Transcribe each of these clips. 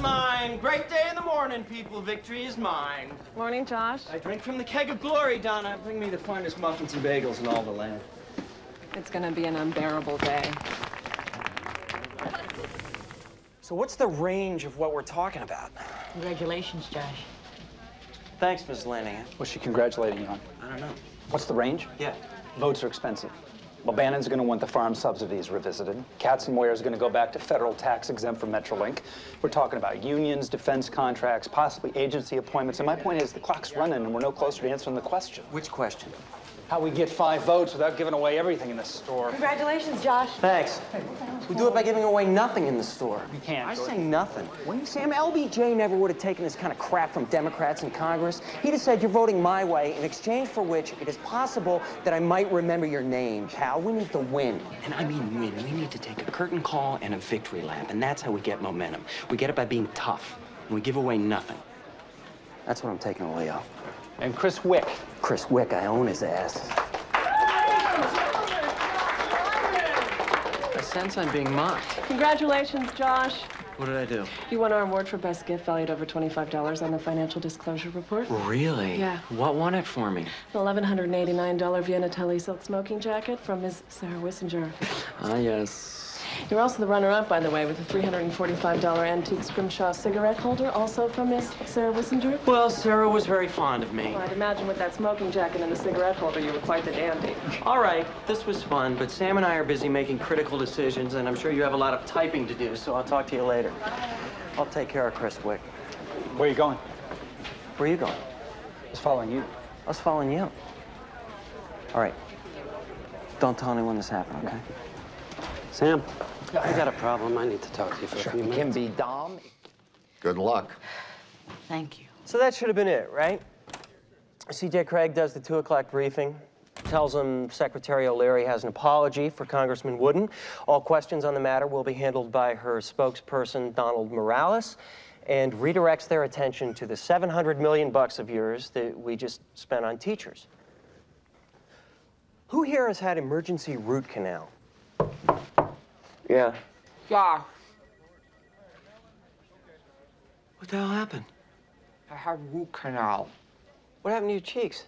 mine. Great day in the morning, people. Victory is mine. Morning, Josh. I drink from the keg of glory, Donna. Bring me the finest muffins and bagels in all the land. It's gonna be an unbearable day. So what's the range of what we're talking about? Congratulations, Josh. Thanks, Ms. Lanningham. What's she congratulating you on? I don't know. What's the range? Yeah. Votes are expensive. Well, Bannon's going to want the farm subsidies revisited. Katzenmoyer's going to go back to federal tax exempt for Metrolink. We're talking about unions, defense contracts, possibly agency appointments. And my point is the clock's running and we're no closer to answering the question. Which question? How we get 5 votes without giving away everything in this store. Congratulations, Josh. Thanks. We do it by giving away nothing in the store. You can't. I say nothing. Sam, LBJ never would have taken this kind of crap from Democrats in Congress. He'd have said, you're voting my way, in exchange for which it is possible that I might remember your name, pal. We need to win. And I mean win. We need to take a curtain call and a victory lap, and that's how we get momentum. We get it by being tough, and we give away nothing. That's what I'm taking to Leo. And Chris Wick. Chris Wick, I own his ass. I sense I'm being mocked. Congratulations, Josh. What did I do? You won our award for best gift, valued over $25 on the financial disclosure report. Really? Yeah. What won it for me? An $1,189 Vienna Telly silk smoking jacket from Ms. Sarah Wissinger. Ah, yes. You're also the runner-up, by the way, with a $345 antique Scrimshaw cigarette holder, also from Miss Sarah Wissinger. Well, Sarah was very fond of me. Well, I'd imagine with that smoking jacket and the cigarette holder, you were quite the dandy. All right, this was fun, but Sam and I are busy making critical decisions, and I'm sure you have a lot of typing to do, so I'll talk to you later. I'll take care of Chris Wick. Where are you going? Where are you going? I was following you. I was following you. All right. Don't tell anyone this happened, okay? Sam, I got a problem. I need to talk to you for a few minutes. Can be Dom. Good luck. Thank you. So that should have been it, right? C.J. Craig does the 2 o'clock briefing, tells him Secretary O'Leary has an apology for Congressman Wooden. All questions on the matter will be handled by her spokesperson, Donald Morales, and redirects their attention to the $700 million of yours that we just spent on teachers. Who here has had emergency root canal? Yeah. Josh, What the hell happened? I had root canal. What happened to your cheeks?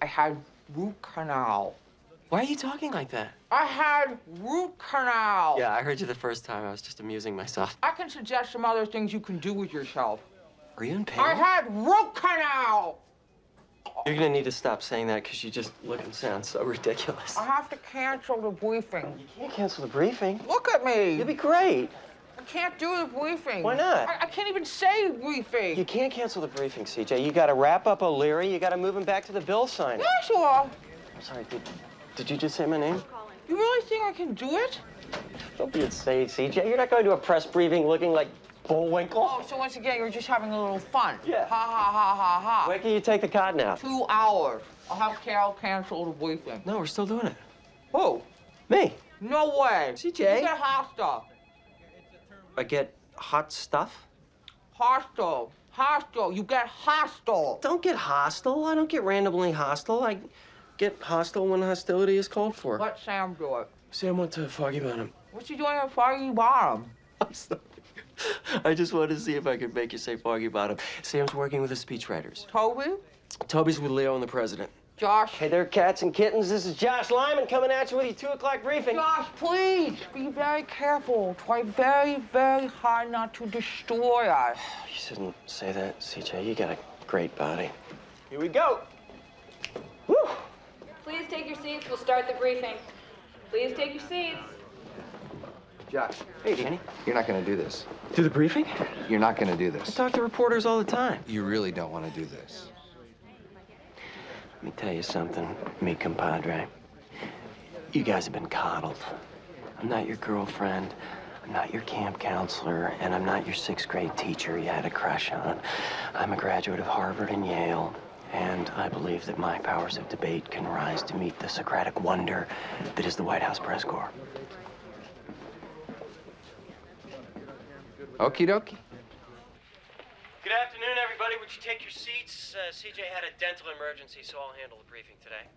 I had root canal. Why are you talking like that? I had root canal. Yeah, I heard you the first time. I was just amusing myself. I can suggest some other things you can do with yourself. Are you in pain? I had root canal. You're gonna need to stop saying that because you just look and sound so ridiculous. I have to cancel the briefing. You can't cancel the briefing. Look at me. It'd be great. I can't do the briefing. Why not? I can't even say briefing. You can't cancel the briefing, CJ. You gotta wrap up O'Leary. You gotta move him back to the bill signing. Yeah, sure. Sorry, did you just say my name? You really think I can do it? Don't be insane, CJ. You're not going to a press briefing looking like Bullwinkle. Oh, so once again, you're just having a little fun. Yeah. Ha, ha, ha, ha, ha. When can you take the cotton out? 2 hours. I'll have Carol cancel the briefing. No, we're still doing it. Who? Me. No way. CJ. You get hot stuff. I get hot stuff? Hostile. Hostile. You get hostile. Don't get hostile. I don't get randomly hostile. I get hostile when hostility is called for. Let Sam do it. Sam went to Foggy Bottom. What's he doing at Foggy Bottom? I'm sorry. I just wanted to see if I could make you say Foggy Bottom. Sam's working with the speechwriters. Toby? Toby's with Leo and the president. Josh? Hey there, cats and kittens. This is Josh Lyman coming at you with your 2 o'clock briefing. Josh, please be very careful. Try very, very hard not to destroy us. You shouldn't say that, CJ. You got a great body. Here we go. Woo! Please take your seats. We'll start the briefing. Please take your seats. Josh, Hey, Danny. you're not going to do this. Do the briefing? You're not going to do I this. talk to reporters all the time. You really don't want to do this. Let me tell you something, mi compadre. You guys have been coddled. I'm not your girlfriend. I'm not your camp counselor, and I'm not your 6th grade teacher you had a crush on. I'm a graduate of Harvard and Yale, and I believe that my powers of debate can rise to meet the Socratic wonder that is the White House press corps. Okie dokie. Good afternoon, everybody. Would you take your seats? CJ had a dental emergency, so I'll handle the briefing today.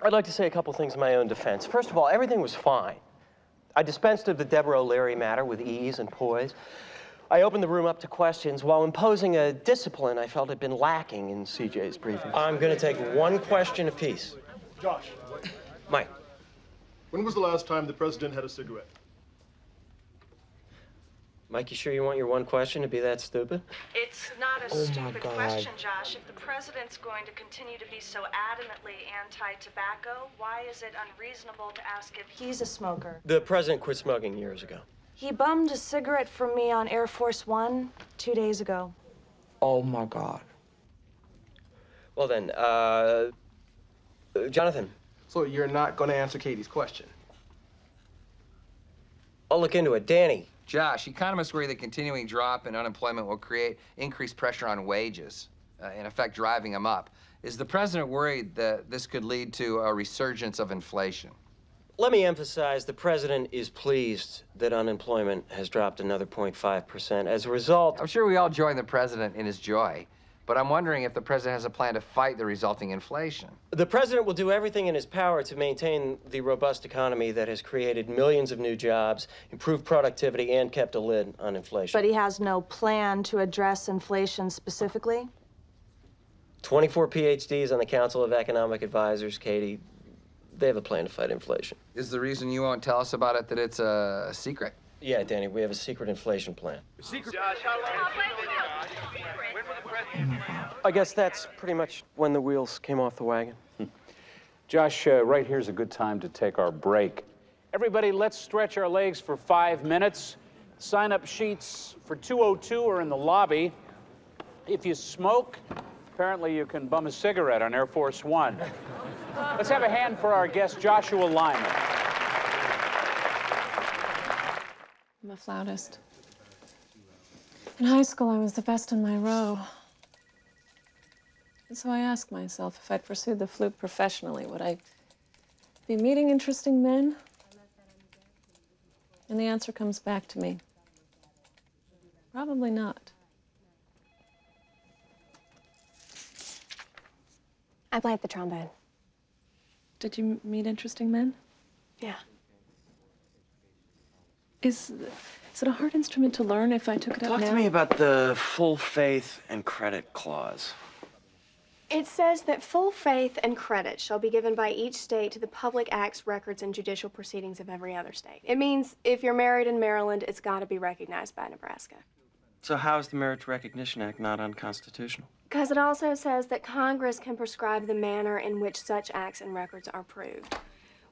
I'd like to say a couple things in my own defense. First of all, everything was fine. I dispensed of the Deborah O'Leary matter with ease and poise. I opened the room up to questions while imposing a discipline I felt had been lacking in CJ's briefing. I'm going to take one question apiece. Josh, Mike. when was the last time the president had a cigarette? Mike, you sure you want your one question to be that stupid? It's not a stupid question, Josh. If the president's going to continue to be so adamantly anti-tobacco, why is it unreasonable to ask if he's a smoker? The president quit smoking years ago. He bummed a cigarette from me on Air Force One 2 days ago. Oh my God. Well then, Jonathan. So you're not going to answer Katie's question? I'll look into it. Danny. Josh, economists worry the continuing drop in unemployment will create increased pressure on wages, in effect driving them up. Is the president worried that this could lead to a resurgence of inflation? Let me emphasize the president is pleased that unemployment has dropped another 0.5%. As a result, I'm sure we all join the president in his joy, but I'm wondering if the president has a plan to fight the resulting inflation. the president will do everything in his power to maintain the robust economy that has created millions of new jobs, improved productivity, and kept a lid on inflation. But he has no plan to address inflation specifically? 24 PhDs on the Council of Economic Advisors, Katie. They have a plan to fight inflation. Is the reason you won't tell us about it that it's a secret? Yeah, Danny, we have a secret inflation plan. Secret. I guess that's pretty much when the wheels came off the wagon. Josh, right here's a good time to take our break. Everybody, let's stretch our legs for 5 minutes. Sign-up sheets for 202 are in the lobby. If you smoke, apparently you can bum a cigarette on Air Force One. Let's have a hand for our guest, Joshua Lyman. I'm a flautist. In high school, I was the best in my row. And so I asked myself, if I'd pursued the flute professionally, would I be meeting interesting men? And the answer comes back to me. Probably not. I played the trombone. Did you meet interesting men? Yeah. Is it a hard instrument to learn if I took it up now? Talk to me about the full faith and credit clause. It says that full faith and credit shall be given by each state to the public acts, records, and judicial proceedings of every other state. It means if you're married in Maryland, it's got to be recognized by Nebraska. So how is the Marriage Recognition Act not unconstitutional? Because it also says that Congress can prescribe the manner in which such acts and records are proved,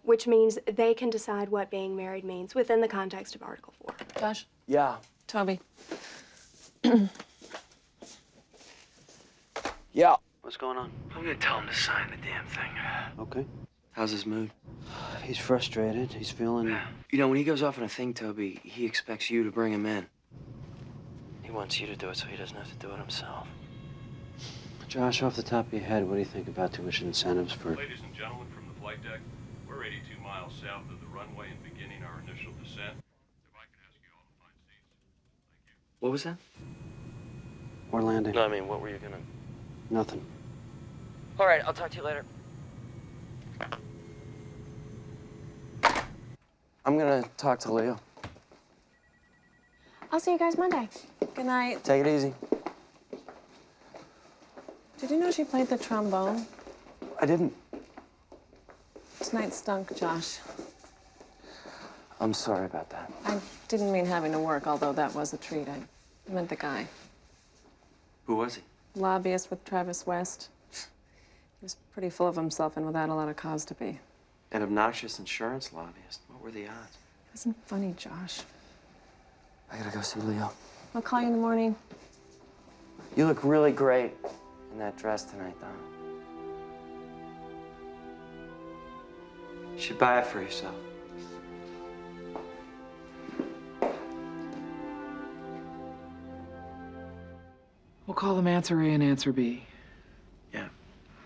which means they can decide what being married means within the context of Article 4. Josh? Yeah. Toby? Yeah. What's going on? I'm gonna tell him to sign the damn thing. Okay. How's his mood? He's frustrated. He's feeling... You know, when he goes off on a thing, Toby, he expects you to bring him in. He wants you to do it so he doesn't have to do it himself. Josh, off the top of your head, what do you think about tuition incentives for... Ladies and gentlemen from the flight deck, we're 82 miles south of the runway and beginning our initial descent. If I could ask you all to find seats. Thank you. What was that? We're landing. No, I mean, what were you gonna... Nothing. All right, I'll talk to you later. I'm gonna talk to Leo. I'll see you guys Monday. Good night. Take it easy. Did you know she played the trombone? I didn't. Tonight stunk, Josh. I'm sorry about that. I didn't mean having to work, although that was a treat. I meant the guy. Who was he? Lobbyist with Travis West. He was pretty full of himself and without a lot of cause to be. An obnoxious insurance lobbyist. What were the odds? It wasn't funny, Josh. I gotta go see Leo. I'll call you in the morning. You look really great in that dress tonight, Donna. You should buy it for yourself. We'll call them answer A and answer B. Yeah.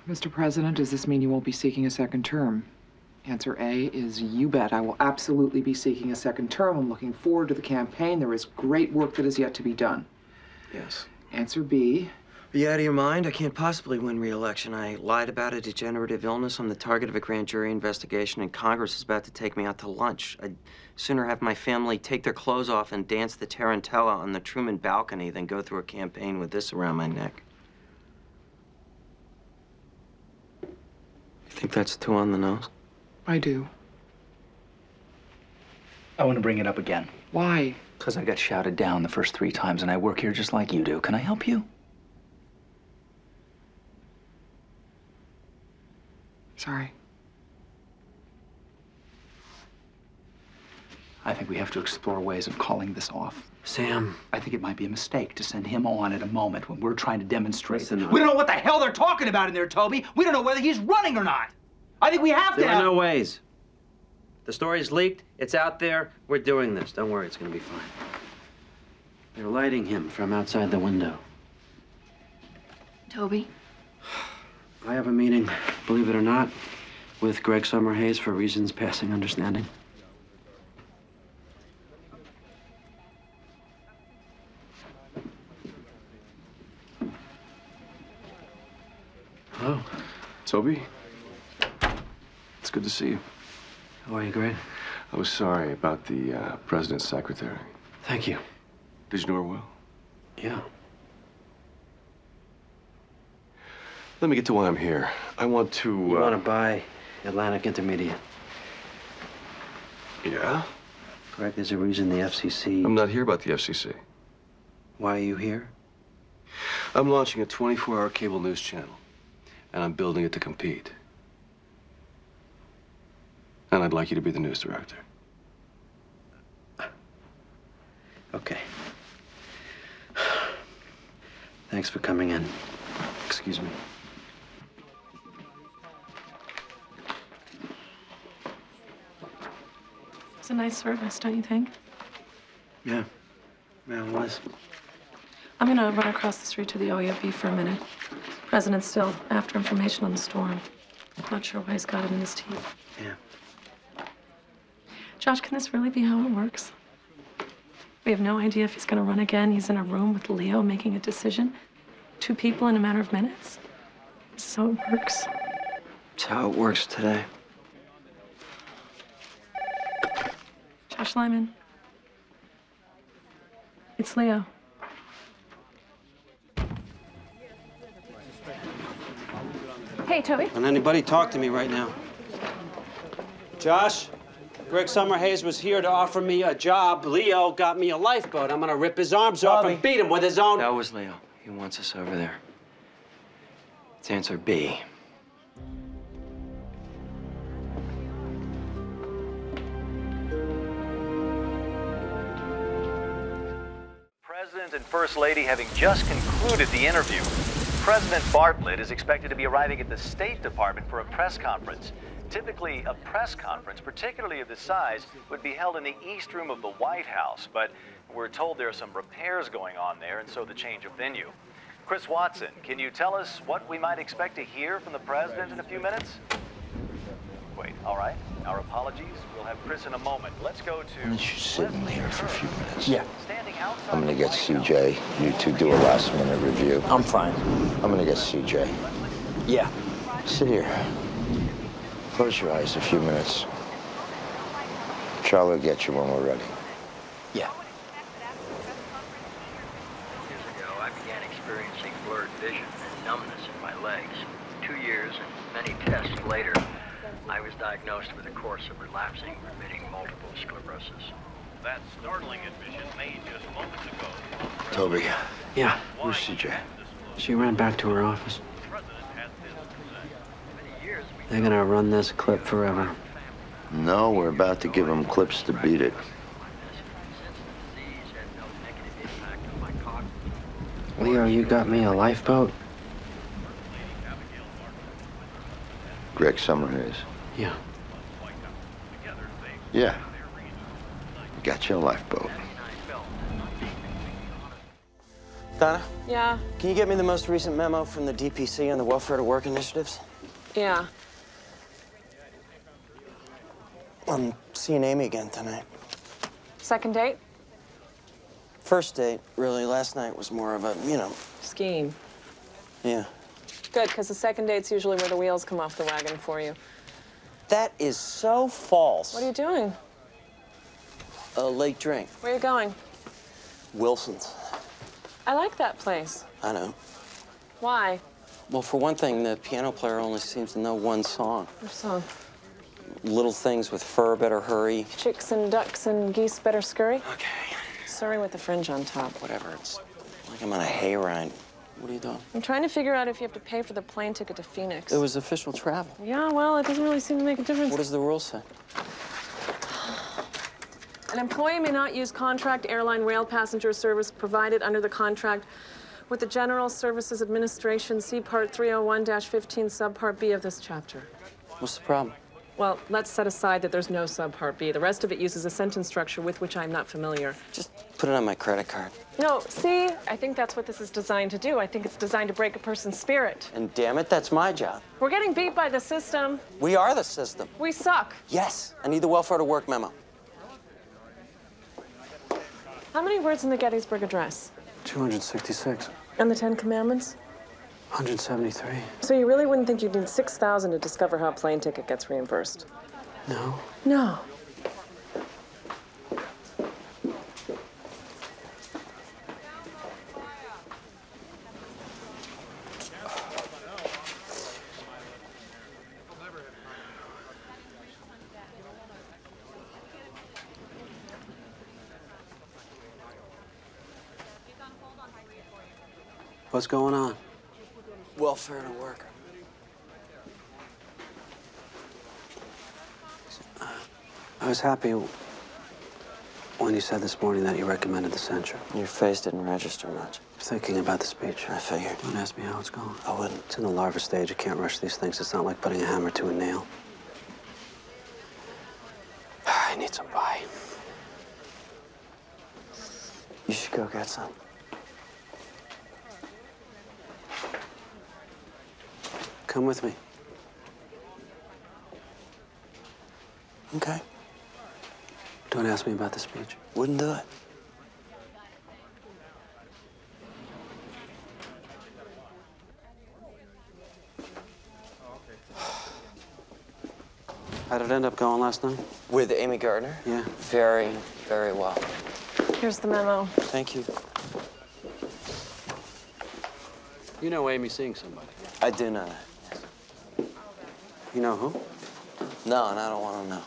Mr. President, does this mean you won't be seeking a second term? Answer A is you bet. I will absolutely be seeking a second term. I'm looking forward to the campaign. There is great work that is yet to be done. Yes. Answer B, Are you out of your mind? I can't possibly win re-election. I lied about a degenerative illness. I'm the target of a grand jury investigation, and Congress is about to take me out to lunch. I'd sooner have my family take their clothes off and dance the tarantella on the Truman balcony than go through a campaign with this around my neck. You think that's too on the nose? I do. I want to bring it up again. Why? Because I got shouted down the first 3 times, and I work here just like you do. Can I help you? Sorry. I think we have to explore ways of calling this off. Sam. I think it might be a mistake to send him on at a moment when we're trying to demonstrate. Listen, we don't know what the hell they're talking about in there, Toby. We don't know whether he's running or not. I think we have to There are no ways. The story's leaked. It's out there. We're doing this. Don't worry, it's gonna be fine. They're lighting him from outside the window. Toby? I have a meeting, believe it or not, with Greg Summerhays for reasons passing understanding. Hello. Toby? It's good to see you. How are you, Greg? I was sorry about the president's secretary. Thank you. Did you know her well? Yeah. Let me get to why I'm here. I want to... You want to buy Atlantic Intermediate? Yeah? Greg, there's a reason the FCC... I'm not here about the FCC. Why are you here? I'm launching a 24-hour cable news channel, and I'm building it to compete. And I'd like you to be the news director. Okay. Thanks for coming in. Excuse me. It's a nice service, don't you think? Yeah. Yeah, it was. I'm gonna run across the street to the OEOB for a minute. President's still after information on the storm. Not sure why he's got it in his teeth. Yeah. Josh, can this really be how it works? We have no idea if he's gonna run again. He's in a room with Leo making a decision. 2 people in a matter of minutes. This is how it works. It's how it works today. Josh Lyman. It's Leo. Hey, Toby. Don't anybody talk to me right now. Josh, Greg Summerhays was here to offer me a job. Leo got me a lifeboat. I'm gonna rip his arms off and beat him with his own... That was Leo. He wants us over there. It's answer B. President and First Lady having just concluded the interview. President Bartlet is expected to be arriving at the State Department for a press conference. Typically, a press conference, particularly of this size, would be held in the East Room of the White House, but we're told there are some repairs going on there, and so the change of venue. Chris Watson, can you tell us what we might expect to hear from the President in a few minutes? Wait, all right. Our apologies. We'll have Chris in a moment. Let's go to... Why don't you sit in here for a few minutes? Yeah. I'm gonna get CJ. You two do a last-minute review. I'm fine. I'm gonna get CJ. Yeah. Sit here. Close your eyes a few minutes. Charlie will get you when we're ready. Yeah. Years ago, I began experiencing blurred vision and numbness in my legs. 2 years and many tests later, I was diagnosed with a course of relapsing, remitting multiple sclerosis. That startling admission made just moments ago. Toby. Yeah. Where's CJ? She ran back to her office. President had this to say. Many years we They're gonna run this clip forever. No, we're about to give him clips to beat it. Leo, you got me a lifeboat? Greg Summerhays. Yeah. Yeah. Got you a lifeboat. Donna, Yeah, can you get me the most recent memo from the DPC on the Welfare to Work initiatives? yeah. I'm seeing Amy again tonight. Second date? First date, really. Last night was more of a, Scheme. Yeah. Good, because the second date's usually where the wheels come off the wagon for you. That is so false. What are you doing? A late drink. Where are you going? Wilson's. I like that place. I know. Why? Well, for one thing, the piano player only seems to know one song. Which song? Little Things with Fur Better Hurry. Chicks and ducks and geese better scurry? Okay. Surrey with the fringe on top. Whatever. It's like I'm on a hayride. What are you doing? I'm trying to figure out if you have to pay for the plane ticket to Phoenix. It was official travel. Yeah, well, it doesn't really seem to make a difference. What does the rule say? An employee may not use contract airline rail passenger service provided under the contract with the General Services Administration, see Part 301-15, Subpart B of this chapter. What's the problem? Well, let's set aside that there's no Subpart B. The rest of it uses a sentence structure with which I'm not familiar. Just put it on my credit card. No, see? I think that's what this is designed to do. I think it's designed to break a person's spirit. And damn it, that's my job. We're getting beat by the system. We are the system. We suck. Yes. I need the welfare to work memo. How many words in the Gettysburg Address? 266. And the Ten Commandments? 173. So you really wouldn't think you'd need 6,000 to discover how a plane ticket gets reimbursed? No. No. What's going on? Welfare to work. I was happy when you said this morning that you recommended the censure. Your face didn't register much. Thinking about the speech. I figured. Don't ask me how it's going. I wouldn't. It's in the larva stage. You can't rush these things. It's not like putting a hammer to a nail. I need some pie. You should go get some. Come with me. Okay. Don't ask me about the speech. Wouldn't do it. How did it end up going last night? With Amy Gardner? Yeah. Very, very well. Here's the memo. Thank you. You know Amy's seeing somebody. I do know that. You know who? No, and I don't want to know.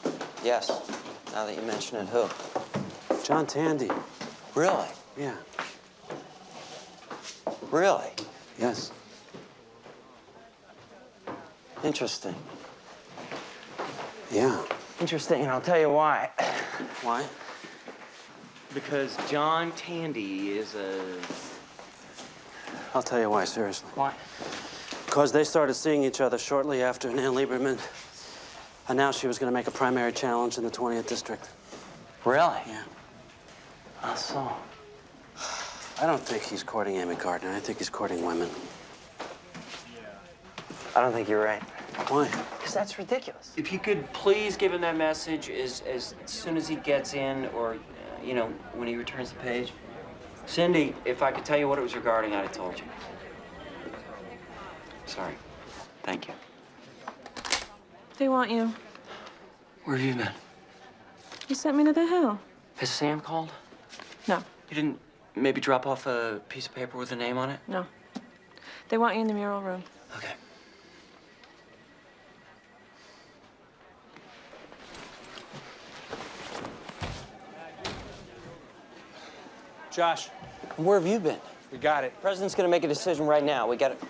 Yes, now that you mention it, who? John Tandy. Really? Yeah. Really? Yes. Interesting. Yeah. Interesting, and I'll tell you why. Why? Because John Tandy is a... I'll tell you why, seriously. Why? Because they started seeing each other shortly after Nan Lieberman announced she was going to make a primary challenge in the 20th district. Really? Yeah. How so? I don't think he's courting Amy Gardner. I think he's courting women. I don't think you're right. Why? Because that's ridiculous. If you could please give him that message as soon as he gets in, or, you know, when he returns the page. Cindy, if I could tell you what it was regarding, I'd have told you. Sorry. Thank you. They want you. Where have you been? You sent me to the hill. Has Sam called? No, You didn't maybe drop off a piece of paper with a name on it? no. They want you in the mural room. Okay. Josh, Where have you been? we got it. President's gonna make a decision right now. We got it.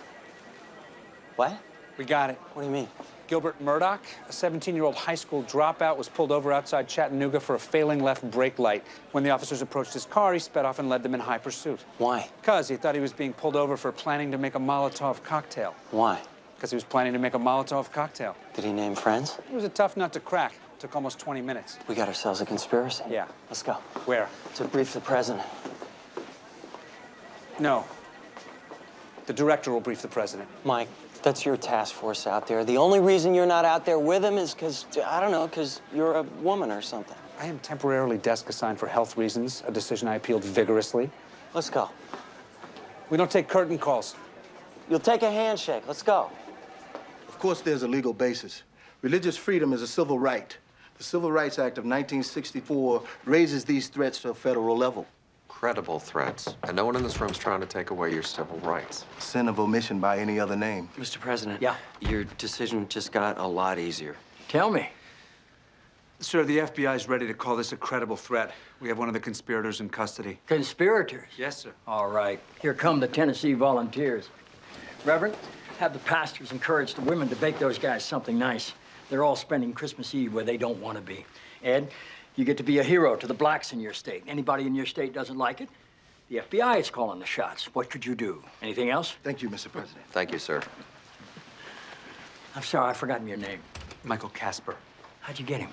What? We got it. What do you mean? Gilbert Murdoch, a 17-year-old high school dropout, was pulled over outside Chattanooga for a failing left brake light. When the officers approached his car, he sped off and led them in high pursuit. Why? Because he thought he was being pulled over for planning to make a Molotov cocktail. Why? Because he was planning to make a Molotov cocktail. Did he name friends? It was a tough nut to crack. It took almost 20 minutes. We got ourselves a conspiracy. Yeah. Let's go. Where? To brief the president. No. The director will brief the president. Mike, that's your task force out there. The only reason you're not out there with him is because, I don't know, because you're a woman or something. I am temporarily desk assigned for health reasons, a decision I appealed vigorously. Let's go. We don't take curtain calls. You'll take a handshake. Let's go. Of course, there's a legal basis. Religious freedom is a civil right. The Civil Rights Act of 1964 raises these threats to a federal level. Credible threats. And no one in this room's trying to take away your civil rights. Sin of omission by any other name. Mr. President. Yeah? Your decision just got a lot easier. Tell me. Sir, the FBI is ready to call this a credible threat. We have one of the conspirators in custody. Conspirators? Yes, sir. All right. Here come the Tennessee Volunteers. Reverend, have the pastors encourage the women to bake those guys something nice. They're all spending Christmas Eve where they don't want to be. Ed, you get to be a hero to the blacks in your state. Anybody in your state doesn't like it, the FBI is calling the shots. What could you do? Anything else? Thank you, Mr. President. Thank you, sir. I'm sorry, I've forgotten your name. Michael Casper. How'd you get him?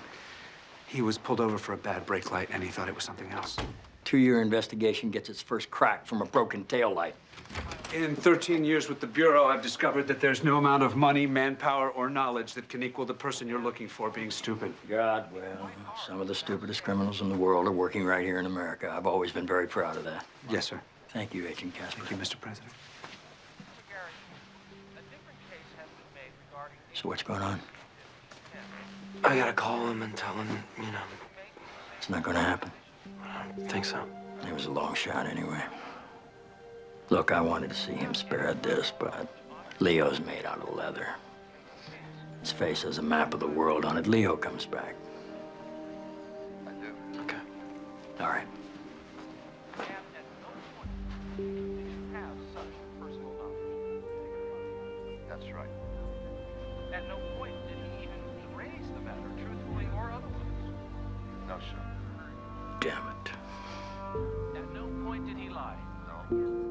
He was pulled over for a bad brake light, and he thought it was something else. 2-year investigation gets its first crack from a broken tail light. In 13 years with the Bureau, I've discovered that there's no amount of money, manpower, or knowledge that can equal the person you're looking for being stupid. God, well, some of the stupidest criminals in the world are working right here in America. I've always been very proud of that. Yes, sir. Thank you, Agent Casper. Thank you, Mr. President. So what's going on? I gotta call him and tell him, you know. It's not gonna happen. I don't think so. It was a long shot anyway. Look, I wanted to see him spared this, but Leo's made out of leather. His face has a map of the world on it. Leo comes back. Okay. All right. That's right. At no point did he even raise the matter, truthfully or otherwise. No, sir. Damn it. At no point did he lie. No.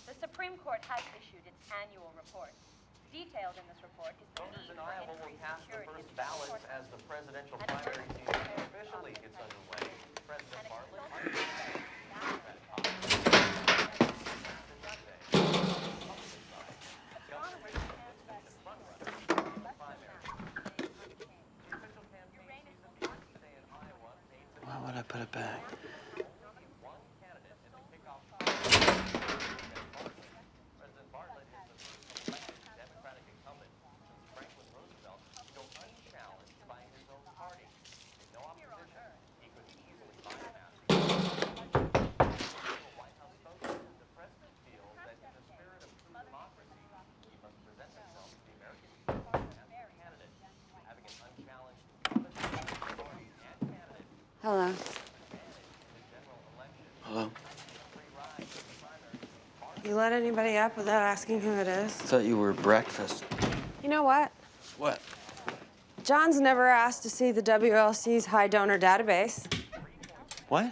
The Supreme Court has issued its annual report. Detailed in this report is the Voters need in for Iowa will increased cast the security first in ballots enforcement. as the presidential primary season officially gets underway. President Bartlet. Why would I put it back? Hello. Hello? You let anybody up without asking who it is? I thought you were breakfast. You know what? What? John's never asked to see the WLC's high donor database. What?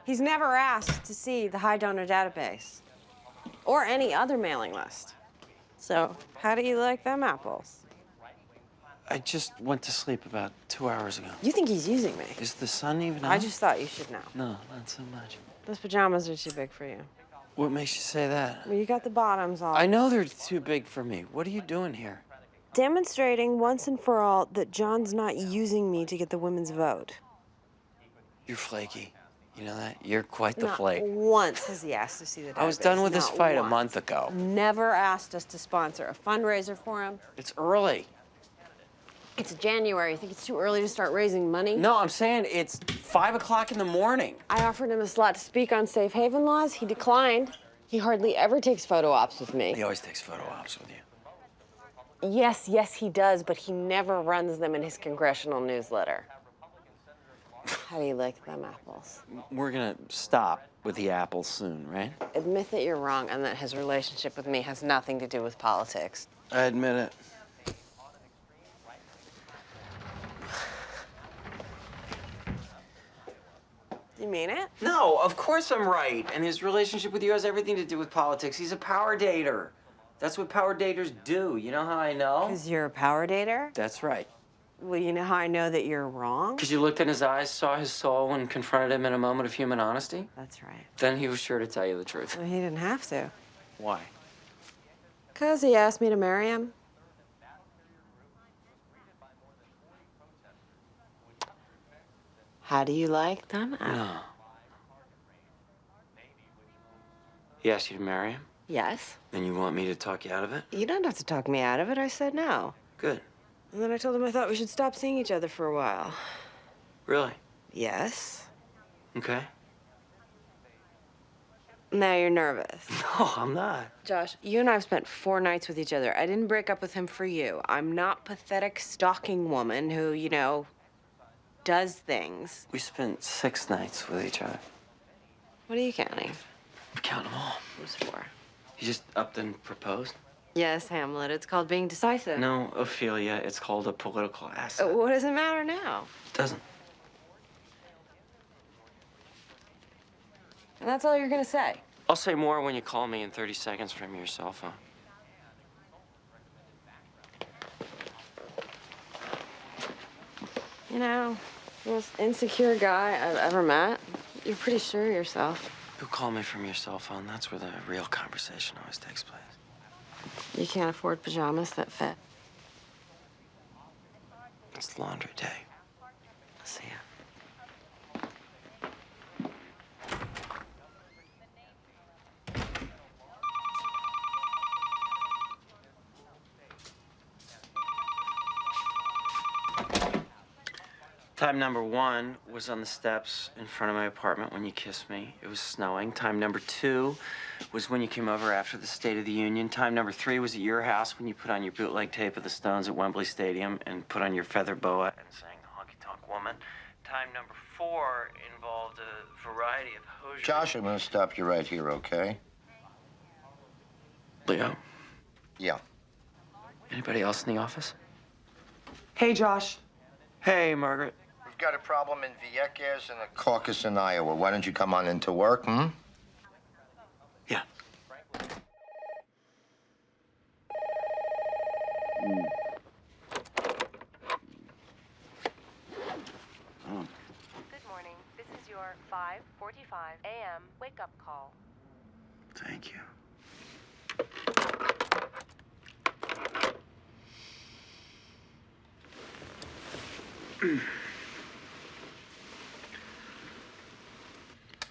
He's never asked to see the high donor database or any other mailing list. So, how do you like them apples? I just went to sleep about 2 hours ago. You think he's using me? Is the sun even out? I just thought you should know. No, not so much. Those pajamas are too big for you. What makes you say that? Well, you got the bottoms off. I know they're too big for me. What are you doing here? Demonstrating once and for all that John's not using me to get the women's vote. You're flaky. You know that? You're quite the Not flake. once has he asked to see the database. I was done with this Not fight a once. month ago. Never asked us to sponsor a fundraiser for him. It's early. It's January. You think it's too early to start raising money? No, I'm saying it's 5 o'clock in the morning. I offered him a slot to speak on safe haven laws. He declined. He hardly ever takes photo ops with me. He always takes photo ops with you. Yes, yes, he does, but he never runs them in his congressional newsletter. How do you like them apples? We're gonna stop with the apples soon, right? Admit that you're wrong and that his relationship with me has nothing to do with politics. I admit it. You mean it? No, of course I'm right. And his relationship with you has everything to do with politics. He's a power dater. That's what power daters do. You know how I know? Because you're a power dater? That's right. Well, you know how I know that you're wrong? Because you looked in his eyes, saw his soul, and confronted him in a moment of human honesty? That's right. Then he was sure to tell you the truth. Well, he didn't have to. Why? 'Cause he asked me to marry him. How do you like them? No. He asked you to marry him? Yes. Then you want me to talk you out of it? You don't have to talk me out of it. I said no. Good. And then I told him I thought we should stop seeing each other for a while. Really? Yes. Okay. Now you're nervous. No, I'm not. Josh, you and I have spent 4 nights with each other. I didn't break up with him for you. I'm not pathetic stalking woman who, you know, does things. We spent 6 nights with each other. What are you counting? I'm counting them all. Who's for? You just upped and proposed? Yes, Hamlet. It's called being decisive. No, Ophelia, it's called a political asset. What does it matter now? It doesn't. And that's all you're gonna say? I'll say more when you call me in 30 seconds from your cell phone. You know, the most insecure guy I've ever met. You're pretty sure of yourself. You call me from your cell phone. That's where the real conversation always takes place. You can't afford pajamas that fit. It's laundry day. See ya. Time number 1 was on the steps in front of my apartment when you kissed me. It was snowing. Time number 2 was when you came over after the State of the Union. Time number 3 was at your house when you put on your bootleg tape of the Stones at Wembley Stadium and put on your feather boa and sang the Honky Tonk Woman. Time number 4 involved a variety of hosiery. Josh, I'm gonna stop you right here, okay? Leo? Yeah. Anybody else in the office? Hey, Josh. Hey, Margaret. We've got a problem in Vieques and the caucus in Iowa. Why don't you come on into work, hmm? Yeah. Good morning. This is your 5:45 a.m. wake-up call. Thank you.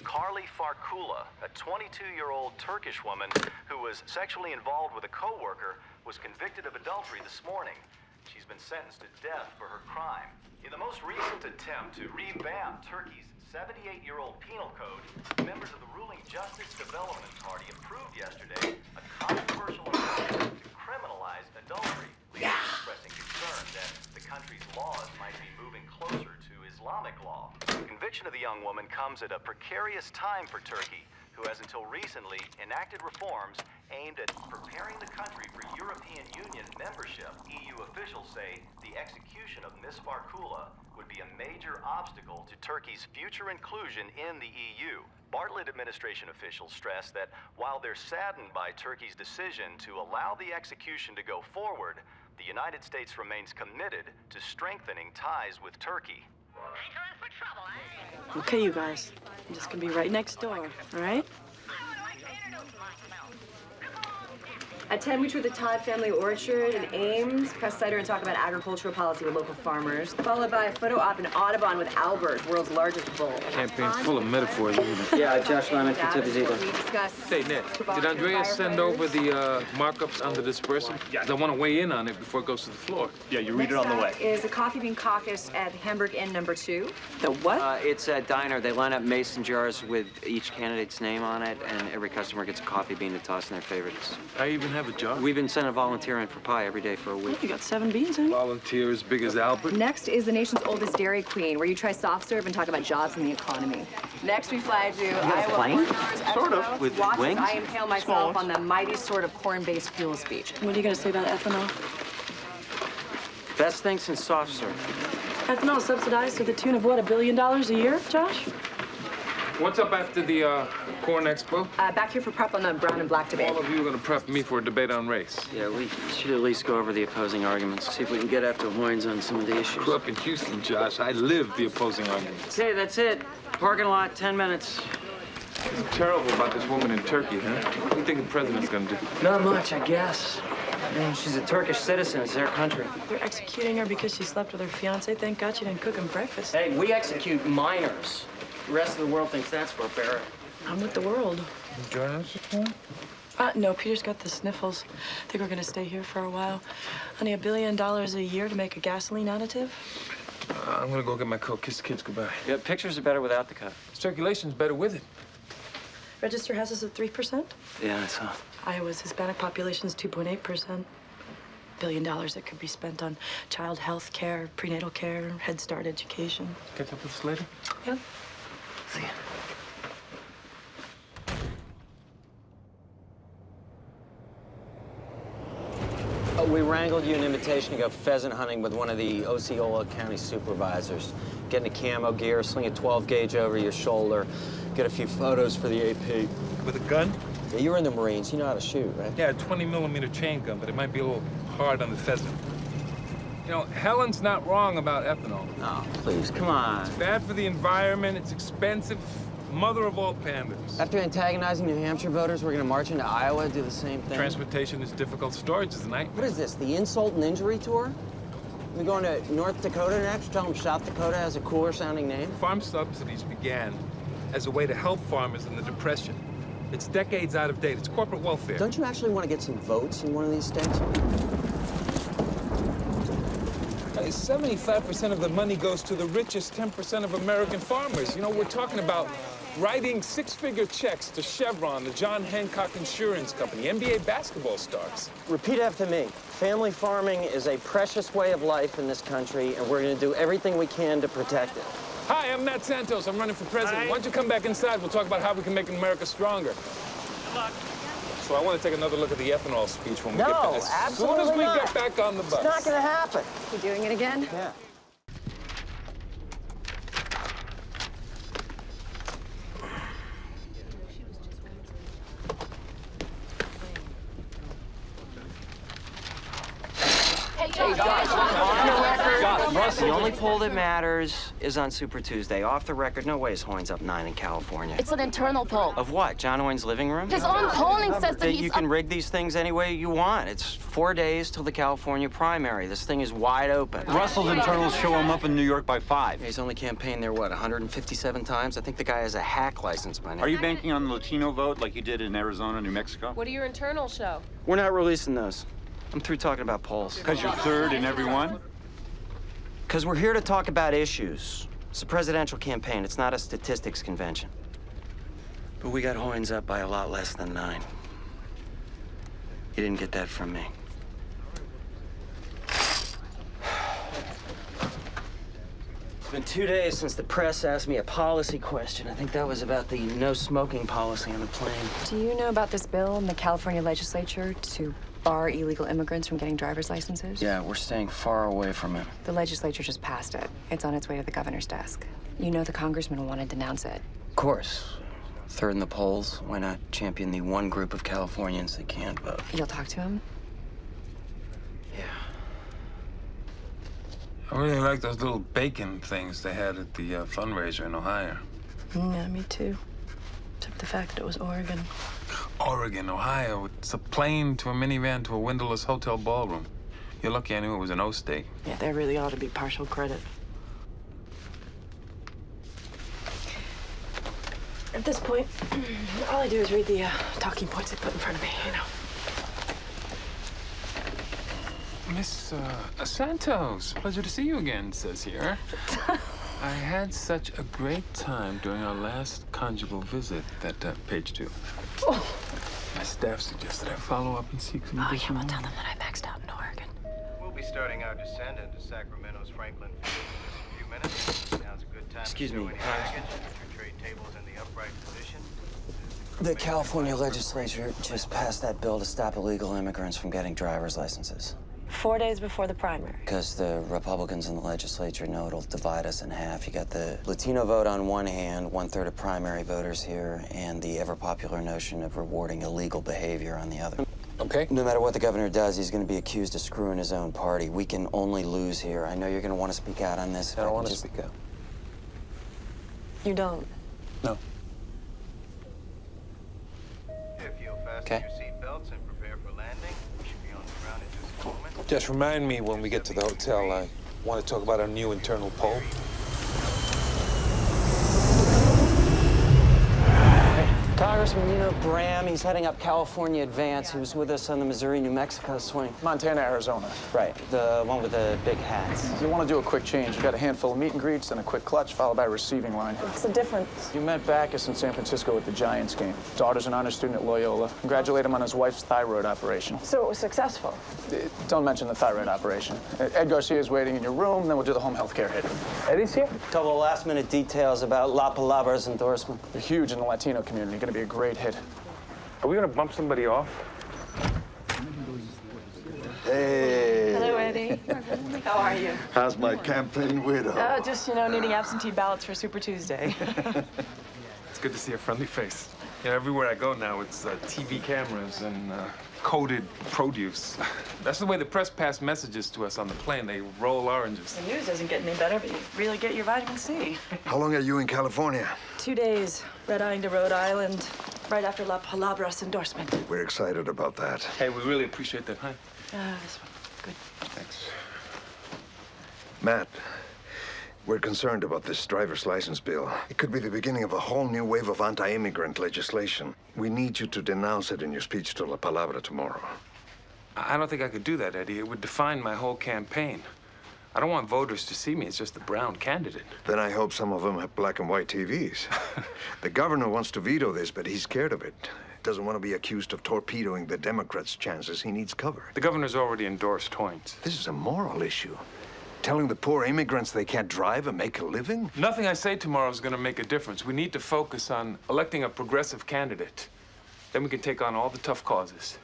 Carly Farkula, a 22-year-old Turkish woman who was sexually involved with a coworker, was convicted of adultery this morning. She's been sentenced to death for her crime. In the most recent attempt to revamp Turkey's 78-year-old penal code, members of the ruling Justice Development Party approved yesterday a controversial amendment to criminalize adultery, expressing concern that the country's laws might be moving closer to Islamic law. The conviction of the young woman comes at a precarious time for Turkey, who has until recently enacted reforms aimed at preparing the country for European Union membership. EU officials say the execution of Ms. Farkula would be a major obstacle to Turkey's future inclusion in the EU. Bartlet administration officials stress that while they're saddened by Turkey's decision to allow the execution to go forward, the United States remains committed to strengthening ties with Turkey. Okay, you guys. I'm just gonna be right next door, all right? At 10, we tour the Todd Family Orchard in Ames, press cider and talk about agricultural policy with local farmers, followed by a photo op in Audubon with Albert, world's largest bull. Campaign's full of metaphors. Yeah, Josh Lyman considers either. Hey, Nick, did Andrea send over the markups under this person? Yeah. I want to weigh in on it before it goes to the floor. Yeah, you read it on the way. Is a coffee bean caucus at Hamburg Inn number 2. The what? It's a diner. They line up mason jars with each candidate's name on it, and every customer gets a coffee bean to toss in their favorites. I even have a jar? We've been sending a volunteer in for pie every day for a week. You got 7 beans, huh? Volunteer as big as Albert? Next is the nation's oldest Dairy Queen, where you try soft serve and talk about jobs and the economy. Next, we fly to Iowa. plane? Sort of. With Watch wings? as I impale myself on the mighty sword of corn-based fuel speech. What are you gonna say about ethanol? Best thing since soft serve. Ethanol subsidized to the tune of what, $1 billion a year, Josh? What's up after the Corn Expo? Back here for prep on the brown and black debate. All of you are going to prep me for a debate on race. Yeah, we should at least go over the opposing arguments. See if we can get after Hoynes on some of the issues. Grew up in Houston, Josh. I live the opposing arguments. Okay, that's it. Parking lot, 10 minutes. It's terrible about this woman in Turkey, huh? What do you think the president's going to do? Not much, I guess. I mean, she's a Turkish citizen. It's their country. They're executing her because she slept with her fiance. Thank God she didn't cook him breakfast. Hey, we execute minors. The rest of the world thinks that's barbaric. I'm with the world. You join us this morning? No, Peter's got the sniffles. I think we're gonna stay here for a while. Honey, $1 billion a year to make a gasoline additive? I'm going to go get my coat. Kiss the kids goodbye. Yeah, pictures are better without the cut. Circulation's better with it. Register has us at 3%. Yeah, I saw. Iowa's Hispanic population's 2.8%. $1 billion that could be spent on child health care, prenatal care, Head Start education. Catch up with us later? Yeah. See ya. We wrangled you an invitation to go pheasant hunting with one of the Osceola County supervisors. Get into camo gear, sling a 12 gauge over your shoulder, get a few photos for the AP. With a gun? Yeah, you were in the Marines. You know how to shoot, right? Yeah, a 20mm chain gun, but it might be a little hard on the pheasant. You know, Helen's not wrong about ethanol. No, please, come on. It's bad for the environment, it's expensive, mother of all panders. After antagonizing New Hampshire voters, we're gonna march into Iowa and do the same thing. Transportation is difficult, storage is a nightmare. What is this, the insult and injury tour? We going to North Dakota next? Tell them South Dakota has a cooler sounding name? Farm subsidies began as a way to help farmers in the Depression. It's decades out of date. It's corporate welfare. Don't you actually want to get some votes in one of these states? 75% of the money goes to the richest 10% of American farmers. You know, we're talking about writing six-figure checks to Chevron, the John Hancock Insurance Company, NBA basketball stars. Repeat after me. Family farming is a precious way of life in this country, and we're going to do everything we can to protect it. Hi, I'm Matt Santos. I'm running for president. Hi. Why don't you come back inside? We'll talk about how we can make America stronger. Good luck. So I want to take another look at the ethanol speech when we get back. As soon as we get back on the bus. It's not going to happen. You doing it again? Yeah. The only poll that matters is on Super Tuesday. Off the record, no way is Hoynes up 9 in California. It's an internal poll. Of what? John Hoynes' living room? His own polling says that you can rig these things any way you want. It's 4 days till the California primary. This thing is wide open. Russell's internals show him up in New York by 5. He's only campaigned there, what, 157 times? I think the guy has a hack license by now. Are you banking on the Latino vote like you did in Arizona, New Mexico? What do your internals show? We're not releasing those. I'm through talking about polls. Because you're third in every one? Because we're here to talk about issues. It's a presidential campaign. It's not a statistics convention. But we got Hoynes up by a lot less than 9. You didn't get that from me. It's been 2 days since the press asked me a policy question. I think that was about the no smoking policy on the plane. Do you know about this bill in the California legislature to bar illegal immigrants from getting driver's licenses? Yeah, we're staying far away from it. The legislature just passed it. It's on its way to the governor's desk. You know the congressman will want to denounce it. Of course. Third in the polls. Why not champion the one group of Californians that can't vote? You'll talk to him? Yeah. I really like those little bacon things they had at the fundraiser in Ohio. Yeah, me too. Except the fact that it was Oregon. Oregon, Ohio. It's a plane to a minivan to a windowless hotel ballroom. You're lucky I knew it was an O steak. Yeah, there really ought to be partial credit. At this point, all I do is read the talking points they put in front of me, you know. Miss Santos, pleasure to see you again, it says here. I had such a great time during our last conjugal visit, that page 2. Oh. My staff suggested I follow up and seek some additional... Tell them that I maxed out in Oregon. We'll be starting our descent into Sacramento's Franklin Field in just a few minutes. Now's a good time Excuse to me, stow any baggage. Your tray table's in the upright position. The California legislature just passed that bill to stop illegal immigrants from getting driver's licenses. 4 days before the primary. Because the Republicans in the legislature know it'll divide us in half. You got the Latino vote on one hand, 1/3 of primary voters here, and the ever-popular notion of rewarding illegal behavior on the other. Okay. No matter what the governor does, he's going to be accused of screwing his own party. We can only lose here. I know you're going to want to speak out on this. I don't want to speak out. You don't? No. If you'll fasten your seatbelts and prepare for landing, we should be on the ground in just a moment. Just remind me when we get to the hotel. I want to talk about our new internal poll. Congressman, you know Graham, he's heading up California Advance. He was with us on the Missouri-New Mexico swing. Montana, Arizona. Right, the one with the big hats. You want to do a quick change. You got a handful of meet and greets and a quick clutch followed by a receiving line. What's the difference? You met Backus in San Francisco at the Giants game. Daughter's an honor student at Loyola. Congratulate him on his wife's thyroid operation. So it was successful? Don't mention the thyroid operation. Ed Garcia's waiting in your room, then we'll do the home health care hit. Eddie's here? Couple of last-minute details about La Palabra's endorsement. They're huge in the Latino community. Going to be a great hit. Are we going to bump somebody off? Hey. Hello, Eddie. How are you? How's my campaign widow? Oh, just, needing absentee ballots for Super Tuesday. It's good to see a friendly face. You know, everywhere I go now, it's TV cameras and coded produce. That's the way the press pass messages to us on the plane. They roll oranges. The news doesn't get any better, but you really get your vitamin C. How long are you in California? 2 days, red-eyeing to Rhode Island, right after La Palabra's endorsement. We're excited about that. Hey, we really appreciate that, huh? This one. Good. Thanks. Matt, we're concerned about this driver's license bill. It could be the beginning of a whole new wave of anti-immigrant legislation. We need you to denounce it in your speech to La Palabra tomorrow. I don't think I could do that, Eddie. It would define my whole campaign. I don't want voters to see me as just a brown candidate. Then I hope some of them have black and white TVs. The governor wants to veto this, but he's scared of it. Doesn't want to be accused of torpedoing the Democrats' chances. He needs cover. The governor's already endorsed Hoynes. This is a moral issue. Telling the poor immigrants they can't drive and make a living? Nothing I say tomorrow is going to make a difference. We need to focus on electing a progressive candidate. Then we can take on all the tough causes.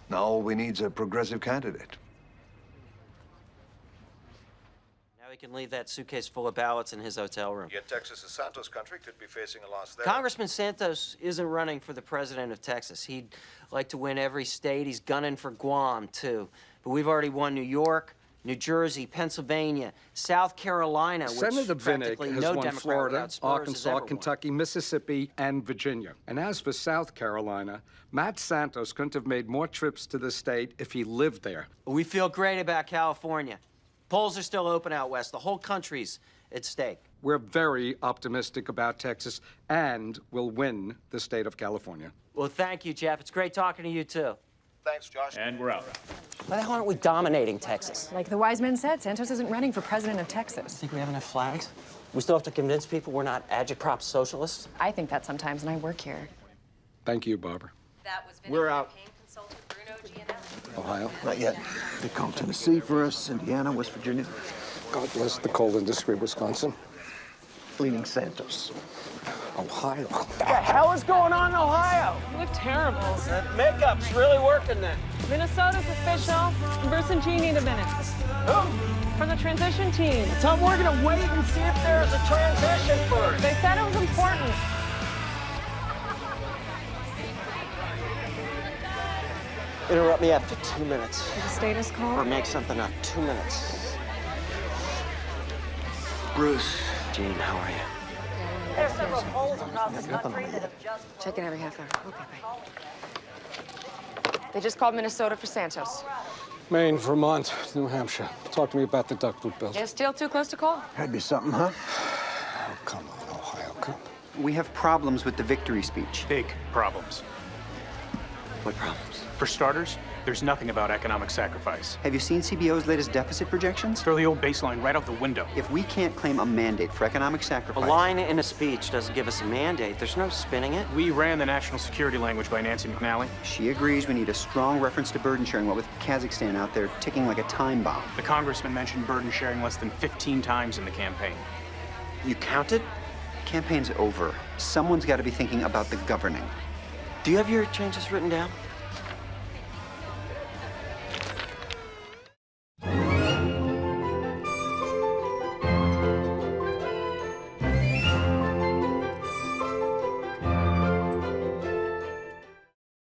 Now all we need is a progressive candidate. Now he can leave that suitcase full of ballots in his hotel room. Yet Texas' Santos country could be facing a loss there. Congressman Santos isn't running for the president of Texas. He'd like to win every state. He's gunning for Guam, too. But we've already won New York, New Jersey, Pennsylvania, South Carolina, which Senator Vinnick practically has no won Democrat Florida, without spurs has Arkansas, ever won. Kentucky, Mississippi, and Virginia. And as for South Carolina, Matt Santos couldn't have made more trips to the state if he lived there. We feel great about California. Polls are still open out west. The whole country's at stake. We're very optimistic about Texas and will win the state of California. Well, thank you, Jeff. It's great talking to you, too. Thanks, Josh. And we're out. Why the hell aren't we dominating Texas? Like the wise men said, Santos isn't running for president of Texas. Think we have enough flags? We still have to convince people we're not agitprop socialists? I think that sometimes, and I work here. Thank you, Barbara. That was We're out. campaign consultant Bruno Gianelli. Ohio? Not yet. They call Tennessee for us, Indiana, West Virginia. God bless the coal industry, Wisconsin. Leaning Santos. Ohio. What the hell is going on in Ohio? You look terrible. That makeup's really working then. Minnesota's official. Bruce and Jean need a minute. Who? From the transition team. Tom, we're gonna wait and see if there's a transition first. They said it was important. Interrupt me after 2 minutes. The status call? Or make something up. 2 minutes. Bruce. Jean, how are you? There are several polls across the country that have just... Check in every half hour. Okay, bye. They just called Minnesota for Santos. Maine, Vermont, New Hampshire. Talk to me about the ductile bill. You're still too close to call? Had to be something, huh? Oh, come on, Ohio, come. We have problems with the victory speech. Big problems. What problems? For starters, there's nothing about economic sacrifice. Have you seen CBO's latest deficit projections? Throw the old baseline right out the window. If we can't claim a mandate for economic A sacrifice... line in a speech doesn't give us a mandate. There's no spinning it. We ran the national security language by Nancy McNally. She agrees we need a strong reference to burden sharing, what with Kazakhstan out there ticking like a time bomb. The congressman mentioned burden sharing less than 15 times in the campaign. You counted? Campaign's over. Someone's got to be thinking about the governing. Do you have your changes written down?